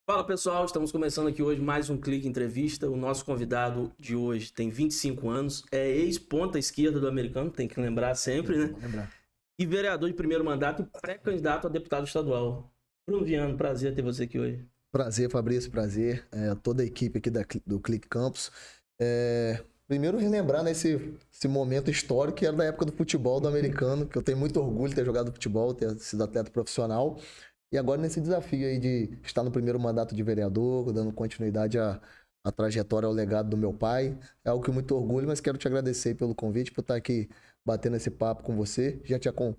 Fala pessoal, estamos começando aqui hoje mais um Clique Entrevista. O nosso convidado de hoje tem 25 anos, é ex-ponta esquerda do Americano, tem que lembrar sempre, né? Vou lembrar. E vereador de primeiro mandato e pré-candidato a deputado estadual. Bruno Viano, prazer ter você aqui hoje. Prazer, Fabrício, prazer. Toda a equipe aqui do Clique Campus. Primeiro, relembrar esse momento histórico que era da época do futebol do Americano, que eu tenho muito orgulho de ter jogado futebol, ter sido atleta profissional. E agora nesse desafio aí de estar no primeiro mandato de vereador, dando continuidade à trajetória, ao legado do meu pai. É algo que eu muito orgulho, mas quero te agradecer pelo convite, por estar aqui batendo esse papo com você.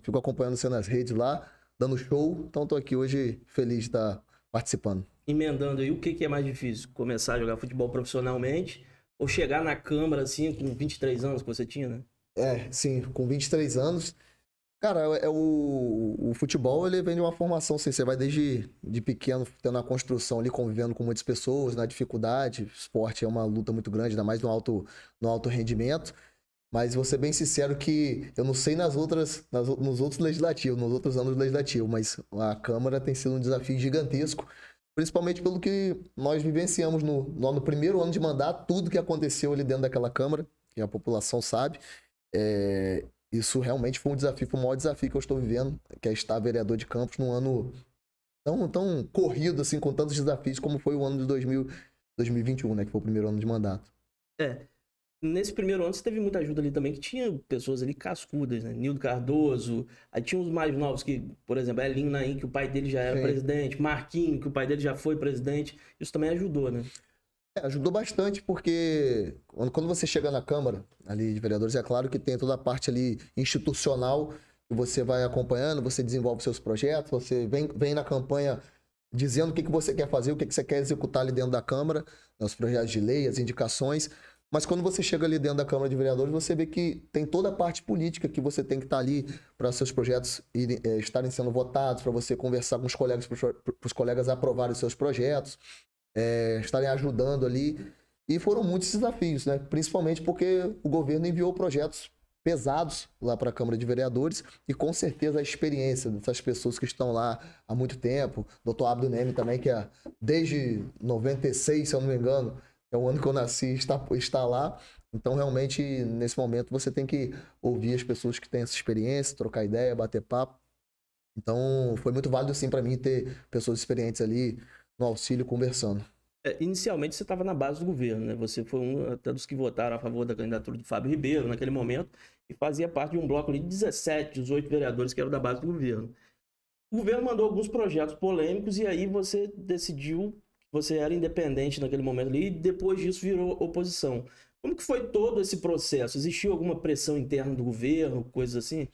Fico acompanhando você nas redes lá, dando show. Então estou aqui hoje feliz de estar participando. Emendando aí, o que é mais difícil? Começar a jogar futebol profissionalmente ou chegar na Câmara assim com 23 anos que você tinha, né? Sim, com 23 anos. Cara, o futebol, ele vem de uma formação, assim, você vai desde de pequeno tendo a construção ali, convivendo com muitas pessoas, na dificuldade. O esporte é uma luta muito grande, ainda mais no alto rendimento. Mas vou ser bem sincero que eu não sei nos outros legislativos, nos outros anos legislativos, mas a Câmara tem sido um desafio gigantesco, principalmente pelo que nós vivenciamos no primeiro ano de mandato, tudo que aconteceu ali dentro daquela Câmara, que a população sabe. Isso realmente foi um desafio, foi o maior desafio que eu estou vivendo, que é estar vereador de Campos num ano tão corrido, assim, com tantos desafios como foi o ano de 2021, né, que foi o primeiro ano de mandato. Nesse primeiro ano você teve muita ajuda ali também, que tinha pessoas ali cascudas, né? Nildo Cardoso, aí tinha os mais novos que, por exemplo, Elinho Naim, que o pai dele já era presidente, Marquinho, que o pai dele já foi presidente. Isso também ajudou, né? Ajudou bastante porque quando você chega na Câmara ali de vereadores, é claro que tem toda a parte ali institucional que você vai acompanhando, você desenvolve seus projetos, você vem na campanha dizendo o que você quer fazer, o que você quer executar ali dentro da Câmara, os projetos de lei, as indicações. Mas quando você chega ali dentro da Câmara de Vereadores, você vê que tem toda a parte política que você tem que estar ali para seus projetos estarem sendo votados, para você conversar com os colegas, para os colegas aprovarem os seus projetos, estarem ajudando ali. E foram muitos desafios, né? Principalmente porque o governo enviou projetos pesados lá para a Câmara de Vereadores e com certeza a experiência dessas pessoas que estão lá há muito tempo, doutor Abdo Neme também, que desde 96, se eu não me engano, é o ano que eu nasci, está lá. Então, realmente, nesse momento, você tem que ouvir as pessoas que têm essa experiência, trocar ideia, bater papo. Então, foi muito válido, sim, para mim, ter pessoas experientes ali no auxílio, conversando. Inicialmente você estava na base do governo, né? Você foi um até dos que votaram a favor da candidatura do Fábio Ribeiro naquele momento e fazia parte de um bloco ali de 17, 18 vereadores que eram da base do governo. O governo mandou alguns projetos polêmicos e aí você decidiu que você era independente naquele momento ali e depois disso virou oposição. Como que foi todo esse processo? Existiu alguma pressão interna do governo, coisas assim?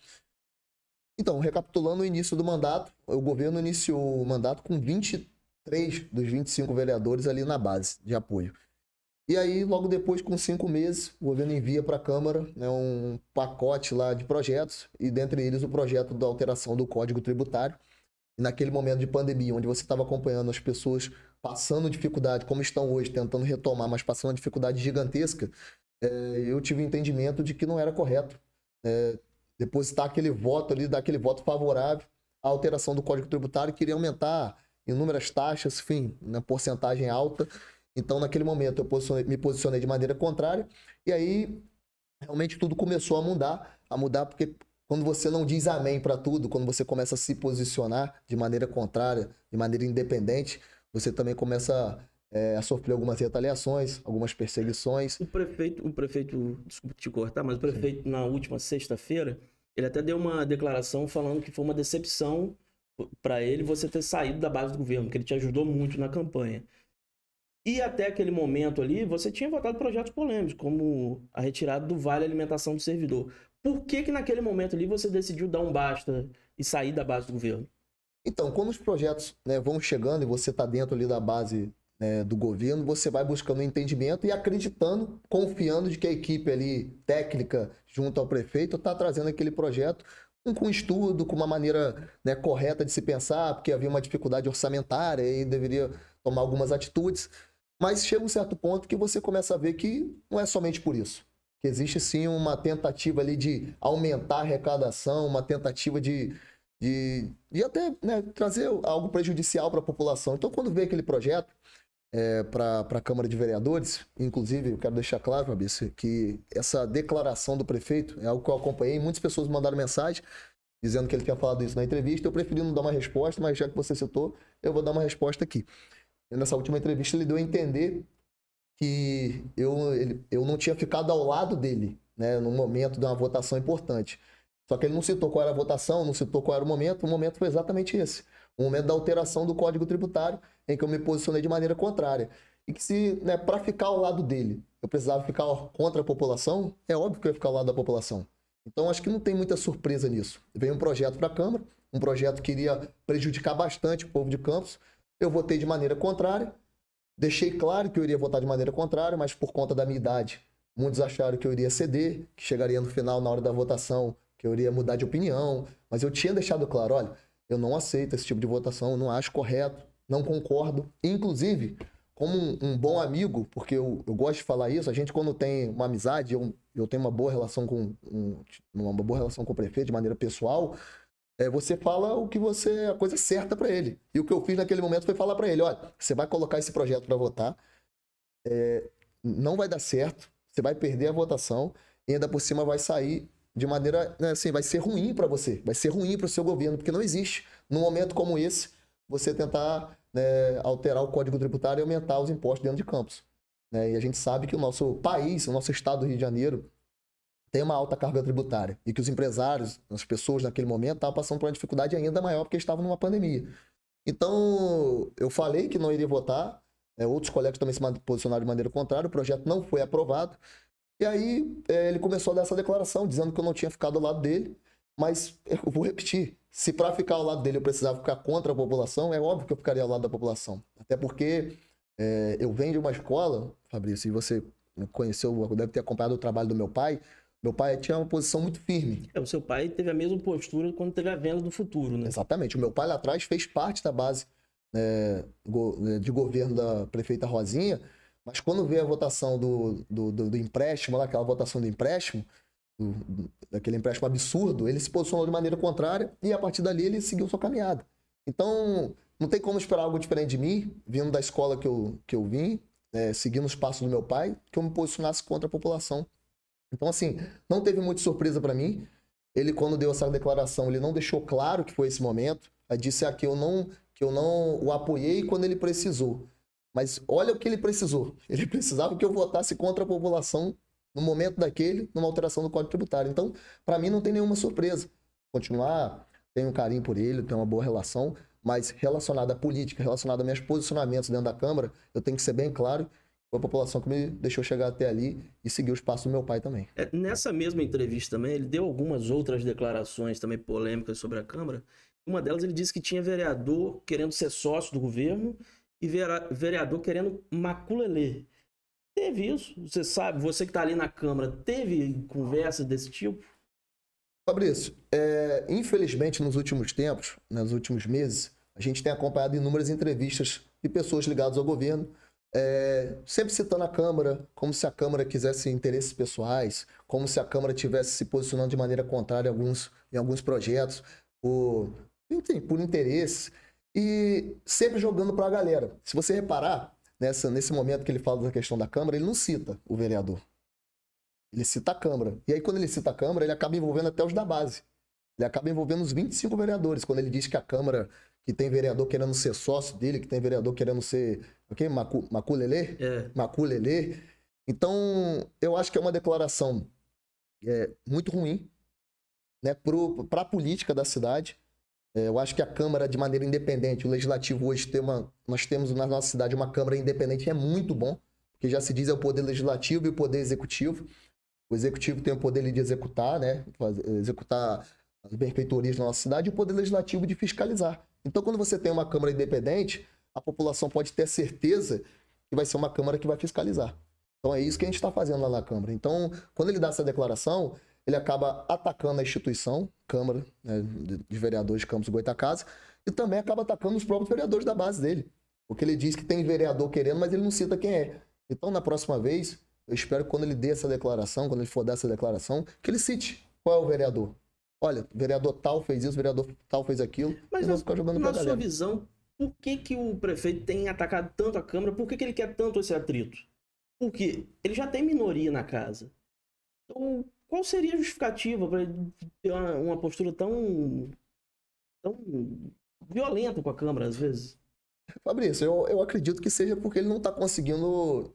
Então, recapitulando o início do mandato, o governo iniciou o mandato com 23 dos 25 vereadores ali na base de apoio. E aí, logo depois, com 5 meses, o governo envia para a Câmara, né, um pacote lá de projetos, e dentre eles o projeto da alteração do Código Tributário. E naquele momento de pandemia, onde você estava acompanhando as pessoas passando dificuldade, como estão hoje, tentando retomar, mas passando uma dificuldade gigantesca, eu tive o entendimento de que não era correto depositar aquele voto ali, dar aquele voto favorável à alteração do Código Tributário, que iria aumentar inúmeras taxas, enfim, na porcentagem alta. Então, naquele momento, eu me posicionei de maneira contrária, e aí realmente tudo começou a mudar porque quando você não diz amém para tudo, quando você começa a se posicionar de maneira contrária, de maneira independente, você também começa a sofrer algumas retaliações, algumas perseguições. O prefeito, desculpa te cortar, mas o prefeito na última sexta-feira, ele até deu uma declaração falando que foi uma decepção para ele você ter saído da base do governo, que ele te ajudou muito na campanha. E até aquele momento ali, você tinha votado projetos polêmicos, como a retirada do Vale Alimentação do Servidor. Por que naquele momento ali você decidiu dar um basta e sair da base do governo? Então, quando os projetos, né, vão chegando e você está dentro ali da base, né, do governo, você vai buscando entendimento e acreditando, confiando de que a equipe ali técnica junto ao prefeito está trazendo aquele projeto com estudo, com uma maneira, né, correta de se pensar, porque havia uma dificuldade orçamentária e deveria tomar algumas atitudes. Mas chega um certo ponto que você começa a ver que não é somente por isso. Que existe sim uma tentativa ali de aumentar a arrecadação, uma tentativa de de até, né, trazer algo prejudicial para a população. Então, quando veio aquele projeto para a Câmara de Vereadores, inclusive, eu quero deixar claro, Fabrício, que essa declaração do prefeito é algo que eu acompanhei. Muitas pessoas me mandaram mensagem dizendo que ele tinha falado isso na entrevista. Eu preferi não dar uma resposta, mas já que você citou, eu vou dar uma resposta aqui. E nessa última entrevista, ele deu a entender que eu não tinha ficado ao lado dele, né, no momento de uma votação importante. Só que ele não citou qual era a votação, não citou qual era o momento foi exatamente esse. O momento da alteração do Código Tributário, em que eu me posicionei de maneira contrária. E que se, né, para ficar ao lado dele, eu precisava ficar contra a população, é óbvio que eu ia ficar ao lado da população. Então, acho que não tem muita surpresa nisso. Veio um projeto para a Câmara, um projeto que iria prejudicar bastante o povo de Campos. Eu votei de maneira contrária, deixei claro que eu iria votar de maneira contrária, mas por conta da minha idade, muitos acharam que eu iria ceder, que chegaria no final, na hora da votação, que eu iria mudar de opinião. Mas eu tinha deixado claro, olha, eu não aceito esse tipo de votação, eu não acho correto, não concordo. Inclusive, como um bom amigo, porque eu gosto de falar isso, a gente quando tem uma amizade, eu tenho uma boa relação uma boa relação com o prefeito de maneira pessoal, você fala a coisa certa para ele. E o que eu fiz naquele momento foi falar para ele, olha, você vai colocar esse projeto para votar, não vai dar certo, você vai perder a votação e ainda por cima vai sair de maneira, né, assim, vai ser ruim para você, vai ser ruim para o seu governo, porque não existe, num momento como esse, você tentar, né, alterar o Código Tributário e aumentar os impostos dentro de Campos. Né? E a gente sabe que o nosso país, o nosso estado do Rio de Janeiro, tem uma alta carga tributária e que os empresários, as pessoas naquele momento, estavam passando por uma dificuldade ainda maior porque estavam numa pandemia. Então, eu falei que não iria votar, outros colegas também se posicionaram de maneira contrária, o projeto não foi aprovado. E aí ele começou a dar essa declaração, dizendo que eu não tinha ficado ao lado dele, mas eu vou repetir, se para ficar ao lado dele eu precisava ficar contra a população, é óbvio que eu ficaria ao lado da população. Até porque eu venho de uma escola, Fabrício, e você conheceu, deve ter acompanhado o trabalho do meu pai tinha uma posição muito firme. O seu pai teve a mesma postura quando teve a venda do futuro, né? Exatamente, o meu pai lá atrás fez parte da base de governo da prefeita Rosinha, mas quando veio a votação do empréstimo, lá, aquela votação do empréstimo, daquele empréstimo absurdo, ele se posicionou de maneira contrária e a partir dali ele seguiu sua caminhada. Então, não tem como esperar algo diferente de mim, vindo da escola que eu vim, seguindo os passos do meu pai, que eu me posicionasse contra a população. Então, assim, não teve muita surpresa para mim. Ele, quando deu essa declaração, ele não deixou claro que foi esse momento. Aí disse que eu não o apoiei quando ele precisou. Mas olha o que ele precisou. Ele precisava que eu votasse contra a população no momento daquele, numa alteração do Código Tributário. Então, para mim, não tem nenhuma surpresa. Continuar, tenho um carinho por ele, tenho uma boa relação, mas relacionado à política, relacionado a meus posicionamentos dentro da Câmara, eu tenho que ser bem claro. Foi a população que me deixou chegar até ali e seguir os passos do meu pai também. Nessa mesma entrevista também, ele deu algumas outras declarações também polêmicas sobre a Câmara. Uma delas ele disse que tinha vereador querendo ser sócio do governo e vereador querendo maculelê. Teve isso? Você sabe, você que está ali na Câmara, teve conversas desse tipo? Fabrício, infelizmente nos últimos tempos, nos últimos meses, a gente tem acompanhado inúmeras entrevistas de pessoas ligadas ao governo, sempre citando a Câmara, como se a Câmara quisesse interesses pessoais, como se a Câmara estivesse se posicionando de maneira contrária em alguns projetos, por interesse, e sempre jogando para a galera. Se você reparar, nesse momento que ele fala da questão da Câmara, ele não cita o vereador. Ele cita a Câmara. E aí, quando ele cita a Câmara, ele acaba envolvendo até os da base. Ele acaba envolvendo os 25 vereadores, quando ele diz que a Câmara, que tem vereador querendo ser sócio dele, que tem vereador querendo ser maculelê? Maculelê. Então, eu acho que é uma declaração muito ruim, né, para a política da cidade. Eu acho que a Câmara, de maneira independente, o Legislativo hoje nós temos na nossa cidade uma Câmara independente, é muito bom, porque já se diz o poder legislativo e o poder executivo. O executivo tem o poder de executar, né, executar as benfeitorias na nossa cidade, e o poder legislativo de fiscalizar. Então, quando você tem uma Câmara independente, a população pode ter certeza que vai ser uma Câmara que vai fiscalizar. Então, é isso que a gente está fazendo lá na Câmara. Então, quando ele dá essa declaração, ele acaba atacando a instituição, Câmara, né, de Vereadores de Campos do Goytacazes, e também acaba atacando os próprios vereadores da base dele. Porque ele diz que tem vereador querendo, mas ele não cita quem é. Então, na próxima vez, eu espero que quando ele dê essa declaração, quando ele for dar essa declaração, que ele cite qual é o vereador. olha, vereador tal fez isso, vereador tal fez aquilo, Mas e não ficar jogando na pra sua galera. visão, por que que o prefeito tem atacado tanto a Câmara? Por que que ele quer tanto esse atrito? Porque ele já tem minoria na casa. Então, qual seria a justificativa para ele ter uma postura tão violenta com a Câmara, às vezes? Fabrício, eu acredito que seja porque ele não está conseguindo.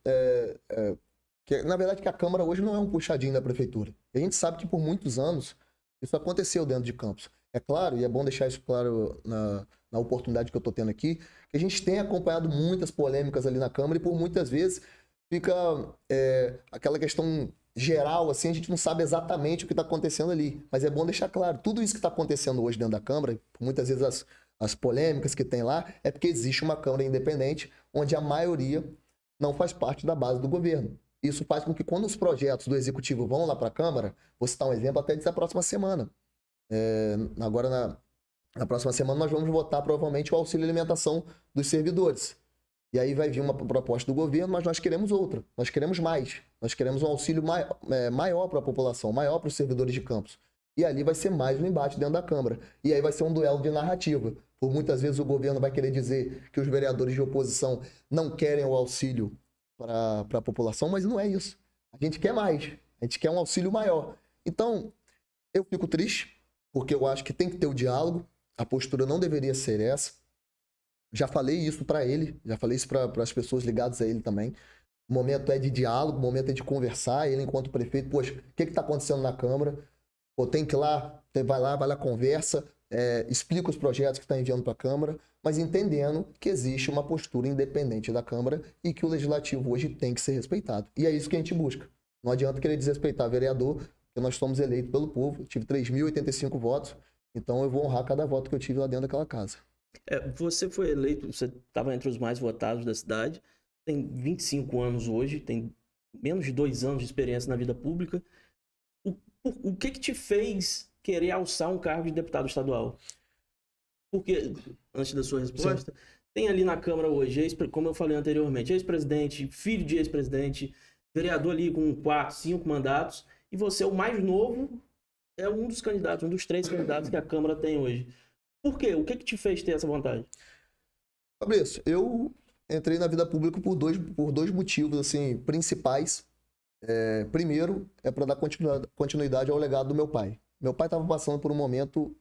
Na verdade, que a Câmara hoje não é um puxadinho da Prefeitura. E a gente sabe que por muitos anos isso aconteceu dentro de Campos. É claro, e é bom deixar isso claro na oportunidade que eu estou tendo aqui, que a gente tem acompanhado muitas polêmicas ali na Câmara e por muitas vezes fica aquela questão geral, assim, a gente não sabe exatamente o que está acontecendo ali. Mas é bom deixar claro, tudo isso que está acontecendo hoje dentro da Câmara, muitas vezes as polêmicas que tem lá, é porque existe uma Câmara independente onde a maioria não faz parte da base do governo. Isso faz com que quando os projetos do Executivo vão lá para a Câmara, vou citar um exemplo até da próxima semana. Agora, na próxima semana, nós vamos votar provavelmente o auxílio alimentação dos servidores. E aí vai vir uma proposta do governo, mas nós queremos outra. Nós queremos mais. Nós queremos um auxílio maior para a população, maior para os servidores de Campos. E ali vai ser mais um embate dentro da Câmara. E aí vai ser um duelo de narrativa. Por muitas vezes o governo vai querer dizer que os vereadores de oposição não querem o auxílio para a população, mas não é isso. A gente quer mais. A gente quer um auxílio maior. Então, eu fico triste, porque eu acho que tem que ter o diálogo. A postura não deveria ser essa. Já falei isso para ele, já falei isso para as pessoas ligadas a ele também. O momento é de diálogo, o momento é de conversar. Ele, enquanto prefeito, poxa, o que está acontecendo na Câmara? Pô, tem que ir lá, vai lá, conversa, explica os projetos que está enviando para a Câmara, mas entendendo que existe uma postura independente da Câmara e que o Legislativo hoje tem que ser respeitado. E é isso que a gente busca. Não adianta querer desrespeitar vereador, porque nós somos eleitos pelo povo. Eu tive 3.085 votos, então eu vou honrar cada voto que eu tive lá dentro daquela casa. Você foi eleito, você estava entre os mais votados da cidade, tem 25 anos hoje, tem menos de 2 anos de experiência na vida pública. O que te fez querer alçar um cargo de deputado estadual? Porque, antes da sua resposta, sim, tem ali na Câmara hoje, como eu falei anteriormente, ex-presidente, filho de ex-presidente, vereador ali com 4, 5 mandatos, e você, o mais novo, é um dos candidatos, um dos 3 candidatos que a Câmara tem hoje. Por quê? O que te fez ter essa vontade? Fabrício, eu entrei na vida pública por dois motivos assim, principais. Primeiro, é para dar continuidade ao legado do meu pai. Meu pai estava passando por um momento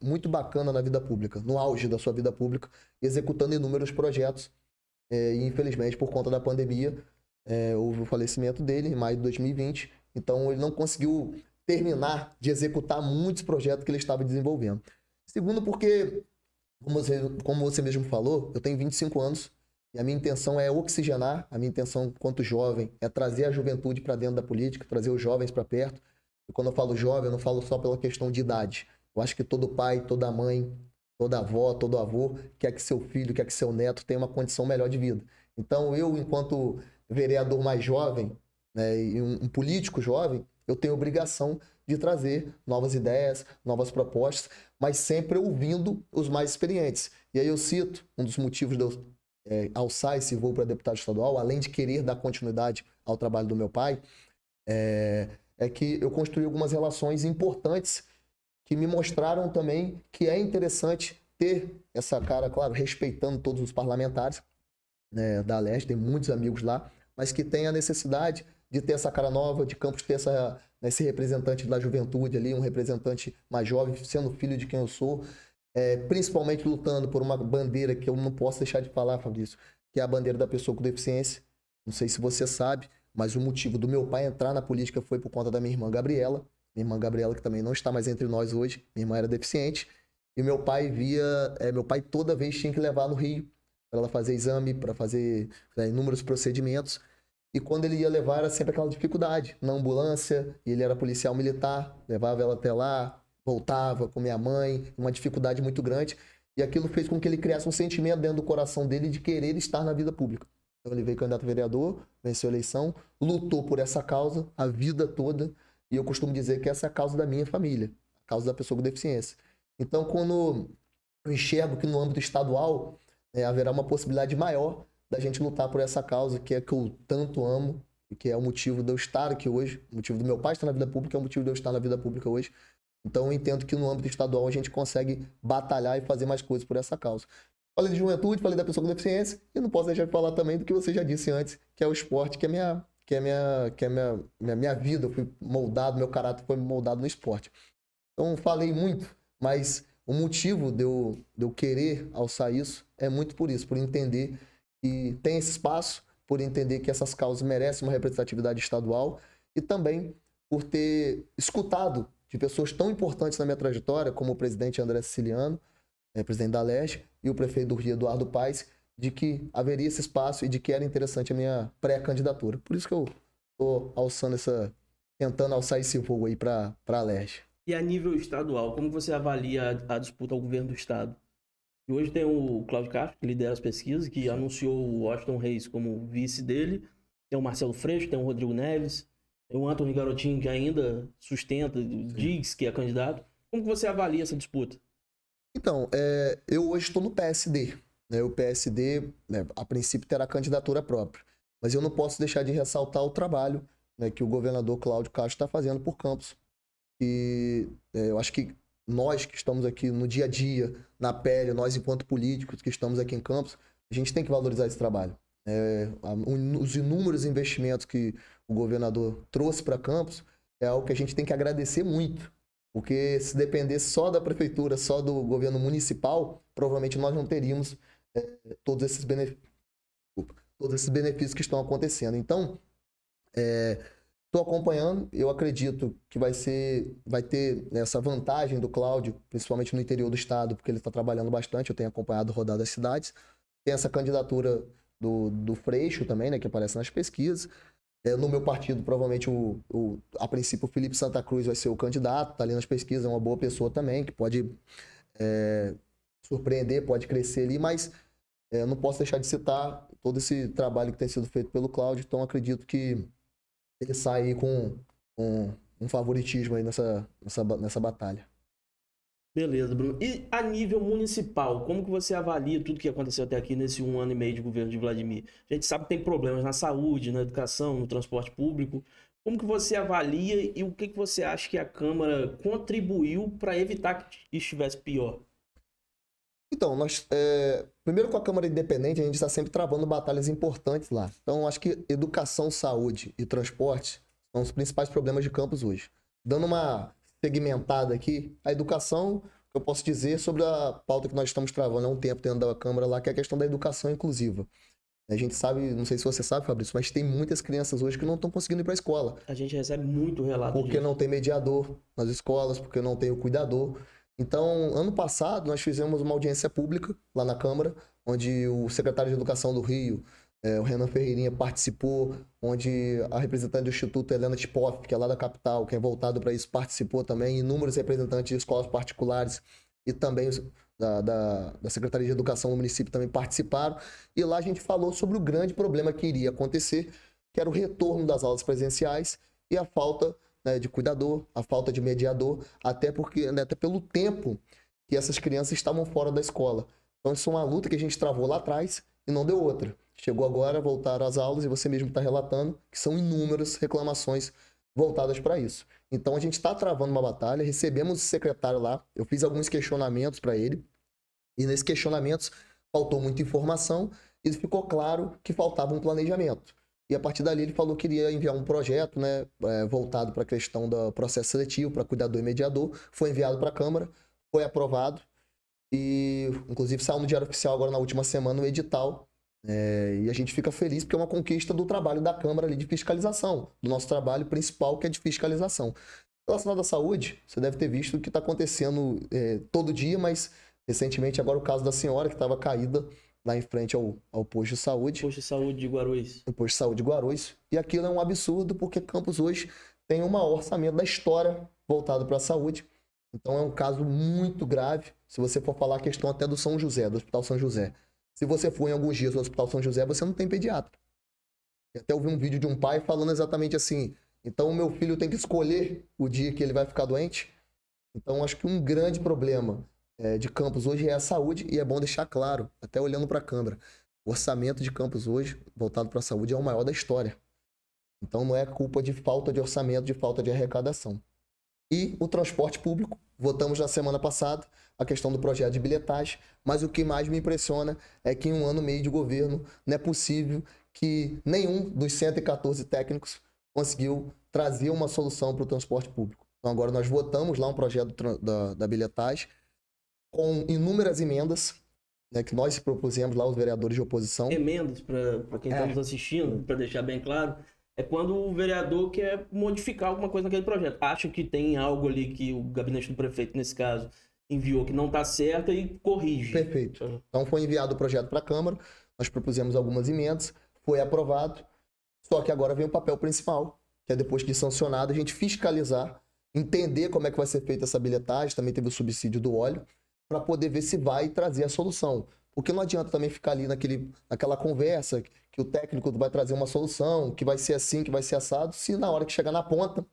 muito bacana na vida pública, no auge da sua vida pública, executando inúmeros projetos. E infelizmente, por conta da pandemia, houve o falecimento dele em maio de 2020. Então, ele não conseguiu terminar de executar muitos projetos que ele estava desenvolvendo. Segundo, porque, como você mesmo falou, eu tenho 25 anos e a minha intenção é oxigenar, a minha intenção enquanto jovem é trazer a juventude para dentro da política, trazer os jovens para perto. E quando eu falo jovem, eu não falo só pela questão de idade. Eu acho que todo pai, toda mãe, toda avó, todo avô quer que seu filho, quer que seu neto tenha uma condição melhor de vida. Então eu, enquanto vereador mais jovem, né, e um político jovem, eu tenho obrigação de trazer novas ideias, novas propostas, mas sempre ouvindo os mais experientes. E aí eu cito um dos motivos de eu alçar esse voo para deputado estadual, além de querer dar continuidade ao trabalho do meu pai, é que eu construí algumas relações importantes que me mostraram também que é interessante ter essa cara, claro, respeitando todos os parlamentares, né, da Leste, tem muitos amigos lá, mas que tem a necessidade de ter essa cara nova, de Campos ter esse representante da juventude ali, um representante mais jovem, sendo filho de quem eu sou, principalmente lutando por uma bandeira que eu não posso deixar de falar, Fabrício, que é a bandeira da pessoa com deficiência. Não sei se você sabe, mas o motivo do meu pai entrar na política foi por conta da minha irmã Gabriela. Minha irmã Gabriela, que também não está mais entre nós hoje, minha irmã era deficiente, e meu pai meu pai toda vez tinha que levar no Rio para ela fazer exame, para fazer inúmeros procedimentos. E quando ele ia levar, era sempre aquela dificuldade. Na ambulância, ele era policial militar, levava ela até lá, voltava com minha mãe, uma dificuldade muito grande. E aquilo fez com que ele criasse um sentimento dentro do coração dele de querer estar na vida pública. Então ele veio candidato a vereador, venceu a eleição, lutou por essa causa a vida toda. E eu costumo dizer que essa é a causa da minha família, a causa da pessoa com deficiência. Então, quando eu enxergo que no âmbito estadual haverá uma possibilidade maior da gente lutar por essa causa, que é que eu tanto amo, e que é o motivo de eu estar aqui hoje, o motivo do meu pai estar na vida pública, é o motivo de eu estar na vida pública hoje. Então eu entendo que no âmbito estadual a gente consegue batalhar e fazer mais coisas por essa causa. Falei de juventude, falei da pessoa com deficiência, e não posso deixar de falar também do que você já disse antes, que é o esporte, que é minha vida, eu fui moldado, meu caráter foi moldado no esporte. Então falei muito, mas o motivo de eu querer alçar isso é muito por isso, por entender que tem esse espaço, por entender que essas causas merecem uma representatividade estadual e também por ter escutado de pessoas tão importantes na minha trajetória, como o presidente André Siciliano, presidente da Leste, e o prefeito do Rio, Eduardo Paes, de que haveria esse espaço e de que era interessante a minha pré-candidatura. Por isso que eu estou tentando alçar esse voo aí para a Leste. E a nível estadual, como você avalia a disputa ao governo do estado? E hoje tem o Cláudio Castro, que lidera as pesquisas, que anunciou o Washington Reis como vice dele. Tem o Marcelo Freixo, tem o Rodrigo Neves, tem o Antony Garotinho, que ainda sustenta, diz que é candidato. Como que você avalia essa disputa? Então, eu hoje estou no PSD. Né? O PSD, né, a princípio, terá candidatura própria. Mas eu não posso deixar de ressaltar o trabalho, né, que o governador Cláudio Castro está fazendo por Campos. E eu acho que nós que estamos aqui no dia a dia, na pele, nós enquanto políticos que estamos aqui em Campos, a gente tem que valorizar esse trabalho. Os inúmeros investimentos que o governador trouxe para Campos é algo que a gente tem que agradecer muito. Porque se dependesse só da prefeitura, só do governo municipal, provavelmente nós não teríamos todos esses benefícios que estão acontecendo. Então, estou acompanhando, eu acredito que vai ter essa vantagem do Cláudio, principalmente no interior do estado, porque ele está trabalhando bastante, eu tenho acompanhado rodar das cidades. Tem essa candidatura do Freixo também, né, que aparece nas pesquisas. No meu partido, provavelmente, a princípio, o Felipe Santa Cruz vai ser o candidato, está ali nas pesquisas, é uma boa pessoa também, que pode surpreender, pode crescer ali, mas não posso deixar de citar todo esse trabalho que tem sido feito pelo Cláudio, então acredito que ele sai aí com um favoritismo aí nessa batalha. Beleza, Bruno. E a nível municipal, como que você avalia tudo que aconteceu até aqui nesse 1 ano e meio de governo de Vladimir? A gente sabe que tem problemas na saúde, na educação, no transporte público. Como que você avalia e o que você acha que a Câmara contribuiu para evitar que estivesse pior? Então, primeiro com a Câmara Independente, a gente está sempre travando batalhas importantes lá. Então, acho que educação, saúde e transporte são os principais problemas de Campos hoje. Dando uma segmentada aqui, a educação, que eu posso dizer sobre a pauta que nós estamos travando há um tempo dentro da Câmara lá, que é a questão da educação inclusiva. A gente sabe, não sei se você sabe, Fabrício, mas tem muitas crianças hoje que não estão conseguindo ir para a escola. A gente recebe muito relato porque disso. Não tem mediador nas escolas, porque não tem o cuidador. Então, ano passado, nós fizemos uma audiência pública lá na Câmara, onde o secretário de Educação do Rio, o Renan Ferreirinha, participou, onde a representante do Instituto, Helena Tipoff, que é lá da capital, que é voltado para isso, participou também, inúmeros representantes de escolas particulares e também da Secretaria de Educação do município também participaram. E lá a gente falou sobre o grande problema que iria acontecer, que era o retorno das aulas presenciais e a falta de cuidador, a falta de mediador, até pelo tempo que essas crianças estavam fora da escola. Então isso é uma luta que a gente travou lá atrás e não deu outra. Chegou agora, voltaram às aulas e você mesmo está relatando que são inúmeras reclamações voltadas para isso. Então a gente está travando uma batalha, recebemos o secretário lá, eu fiz alguns questionamentos para ele e nesses questionamentos faltou muita informação e ficou claro que faltava um planejamento. E a partir dali ele falou que iria enviar um projeto, né, voltado para a questão do processo seletivo, para cuidador e mediador. Foi enviado para a Câmara, foi aprovado e, inclusive, saiu no Diário Oficial agora na última semana o edital. E a gente fica feliz porque é uma conquista do trabalho da Câmara ali de fiscalização, do nosso trabalho principal, que é de fiscalização. Relacionado à saúde, você deve ter visto o que está acontecendo todo dia, mas recentemente agora o caso da senhora que estava caída lá em frente ao posto de saúde. Posto de saúde de Guarulhos. O posto de saúde de Guarulhos. E aquilo é um absurdo porque Campos hoje tem o maior orçamento da história voltado para a saúde. Então é um caso muito grave. Se você for falar a questão até do São José, do Hospital São José. Se você for em alguns dias no Hospital São José, você não tem pediatra. Eu até ouvi um vídeo de um pai falando exatamente assim: então o meu filho tem que escolher o dia que ele vai ficar doente. Então acho que um grande problema de Campos hoje é a saúde, e é bom deixar claro, até olhando para a Câmara, o orçamento de Campos hoje, voltado para a saúde, é o maior da história. Então não é culpa de falta de orçamento, de falta de arrecadação. E o transporte público, votamos na semana passada a questão do projeto de bilhetagem, mas o que mais me impressiona é que em 1 ano e meio de governo não é possível que nenhum dos 114 técnicos conseguiu trazer uma solução para o transporte público. Então agora nós votamos lá um projeto da bilhetagem com inúmeras emendas, né, que nós propusemos lá, os vereadores de oposição. Emendas, para quem está nos assistindo, para deixar bem claro, é quando o vereador quer modificar alguma coisa naquele projeto. Acha que tem algo ali que o gabinete do prefeito, nesse caso, enviou que não está certo e corrige. Perfeito. Então foi enviado o projeto para a Câmara, nós propusemos algumas emendas, foi aprovado, só que agora vem o papel principal, que é depois de sancionado, a gente fiscalizar, entender como é que vai ser feita essa bilhetagem, também teve o subsídio do óleo, para poder ver se vai trazer a solução. Porque não adianta também ficar ali naquela conversa que o técnico vai trazer uma solução, que vai ser assim, que vai ser assado, se na hora que chegar na ponta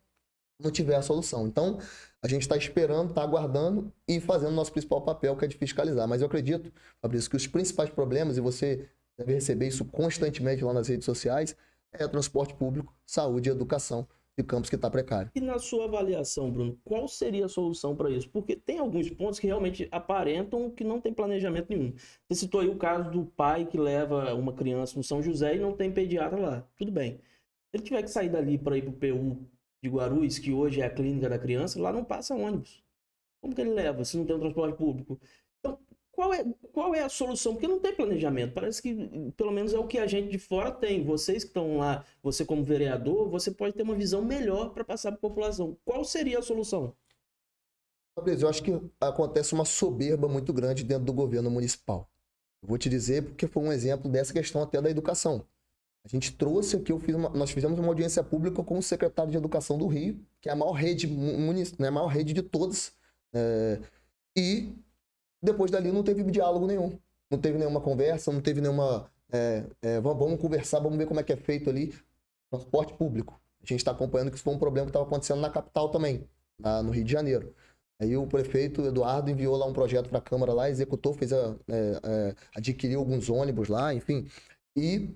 não tiver a solução. Então, a gente está esperando, está aguardando e fazendo o nosso principal papel, que é de fiscalizar. Mas eu acredito, Fabrício, que os principais problemas, e você deve receber isso constantemente lá nas redes sociais, é transporte público, saúde e educação de campos que está precário. E na sua avaliação, Bruno, qual seria a solução para isso? Porque tem alguns pontos que realmente aparentam que não tem planejamento nenhum. Você citou aí o caso do pai que leva uma criança no São José e não tem pediatra lá. Tudo bem. Se ele tiver que sair dali para ir para o PU de Guarulhos, que hoje é a clínica da criança, lá não passa ônibus. Como que ele leva se não tem um transporte público? Então, qual é a solução? Porque não tem planejamento. Parece que, pelo menos, é o que a gente de fora tem. Vocês que estão lá, você como vereador, você pode ter uma visão melhor para passar para a população. Qual seria a solução? Fabrício, eu acho que acontece uma soberba muito grande dentro do governo municipal. Eu vou te dizer porque foi um exemplo dessa questão até da educação. A gente trouxe aqui, nós fizemos uma audiência pública com o secretário de Educação do Rio, que é a maior rede, né, a maior rede de todas, e depois dali não teve diálogo nenhum. Não teve nenhuma conversa, não teve nenhuma... vamos conversar, vamos ver como é que é feito ali. Transporte público. A gente está acompanhando que isso foi um problema que estava acontecendo na capital também, no Rio de Janeiro. Aí o prefeito Eduardo enviou lá um projeto para a Câmara lá, executou, adquiriu alguns ônibus lá, enfim. E,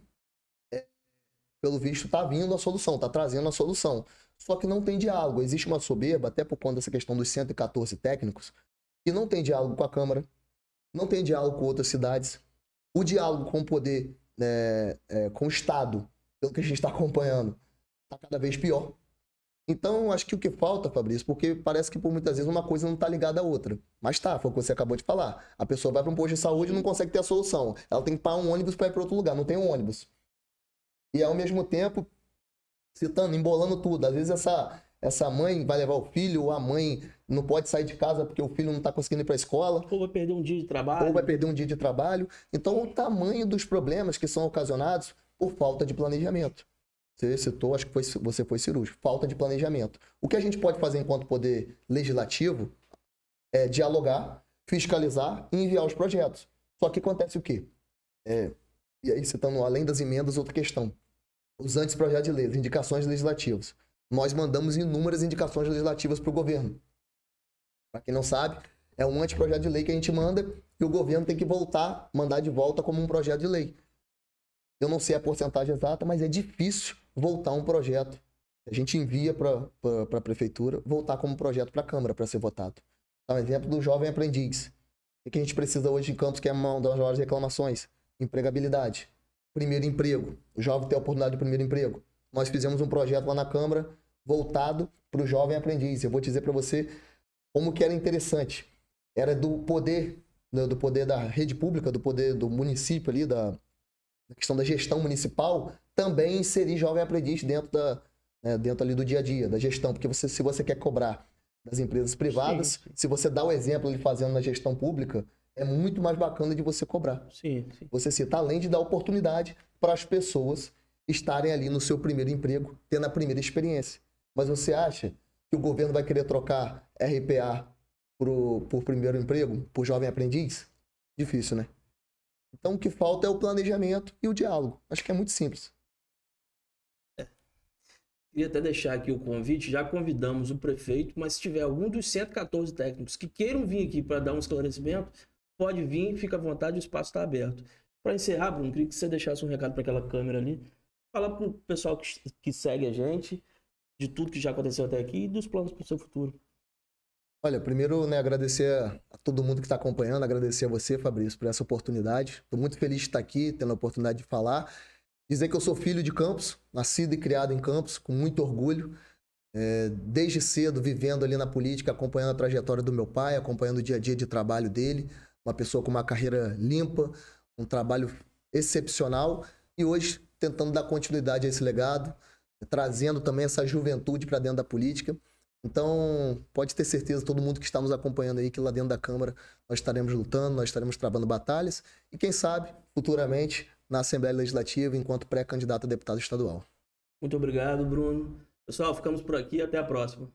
pelo visto, está vindo a solução, está trazendo a solução. Só que não tem diálogo. Existe uma soberba, até por conta dessa questão dos 114 técnicos, que não tem diálogo com a Câmara, não tem diálogo com outras cidades. O diálogo com o poder, com o Estado, pelo que a gente está acompanhando, está cada vez pior. Então, acho que o que falta, Fabrício, porque parece que por muitas vezes uma coisa não está ligada à outra. Mas tá, foi o que você acabou de falar. A pessoa vai para um posto de saúde e não consegue ter a solução. Ela tem que pagar um ônibus para ir para outro lugar, não tem um ônibus. E ao mesmo tempo, embolando tudo. Às vezes essa mãe vai levar o filho, ou a mãe não pode sair de casa porque o filho não está conseguindo ir para a escola. Ou vai perder um dia de trabalho. Ou vai perder um dia de trabalho. Então, o tamanho dos problemas que são ocasionados por falta de planejamento. Você citou, acho que você foi cirúrgico. Falta de planejamento. O que a gente pode fazer enquanto poder legislativo é dialogar, fiscalizar e enviar os projetos. Só que acontece o quê? E aí, citando além das emendas, outra questão. Os anteprojetos de lei, as indicações legislativas. Nós mandamos inúmeras indicações legislativas para o governo. Para quem não sabe, é um anteprojeto de lei que a gente manda e o governo tem que mandar de volta como um projeto de lei. Eu não sei a porcentagem exata, mas é difícil voltar um projeto. A gente envia para a prefeitura, voltar como projeto para a Câmara para ser votado. Dá um exemplo do jovem aprendiz. O que a gente precisa hoje em Campos, que é uma das maiores reclamações? Empregabilidade. Primeiro emprego. O jovem tem a oportunidade de primeiro emprego. Nós fizemos um projeto lá na Câmara voltado para o jovem aprendiz. Eu vou dizer para você como que era interessante. Era do poder da rede pública, do poder do município ali, da questão da gestão municipal, também inserir jovem aprendiz dentro ali do dia a dia, da gestão. Porque se você quer cobrar das empresas privadas, sim. Se você dá o exemplo ele fazendo na gestão pública, é muito mais bacana de você cobrar. Sim. Você cita, além de dar oportunidade para as pessoas estarem ali no seu primeiro emprego, tendo a primeira experiência. Mas você acha que o governo vai querer trocar RPA por primeiro emprego, por jovem aprendiz? Difícil, né? Então, o que falta é o planejamento e o diálogo. Acho que é muito simples. Queria até deixar aqui o convite. Já convidamos o prefeito, mas se tiver algum dos 114 técnicos que queiram vir aqui para dar um esclarecimento, pode vir, fica à vontade, o espaço está aberto. Para encerrar, Bruno, queria que você deixasse um recado para aquela câmera ali. Falar para o pessoal que segue a gente de tudo que já aconteceu até aqui e dos planos para o seu futuro. Olha, primeiro, né, agradecer a todo mundo que está acompanhando, agradecer a você, Fabrício, por essa oportunidade. Estou muito feliz de estar aqui, tendo a oportunidade de falar. Dizer que eu sou filho de Campos, nascido e criado em Campos, com muito orgulho. Desde cedo, vivendo ali na política, acompanhando a trajetória do meu pai, acompanhando o dia a dia de trabalho dele. Uma pessoa com uma carreira limpa, um trabalho excepcional. E hoje, tentando dar continuidade a esse legado, trazendo também essa juventude para dentro da política. Então, pode ter certeza, todo mundo que está nos acompanhando aí, que lá dentro da Câmara nós estaremos lutando, nós estaremos travando batalhas e, quem sabe, futuramente, na Assembleia Legislativa, enquanto pré-candidato a deputado estadual. Muito obrigado, Bruno. Pessoal, ficamos por aqui. Até a próxima.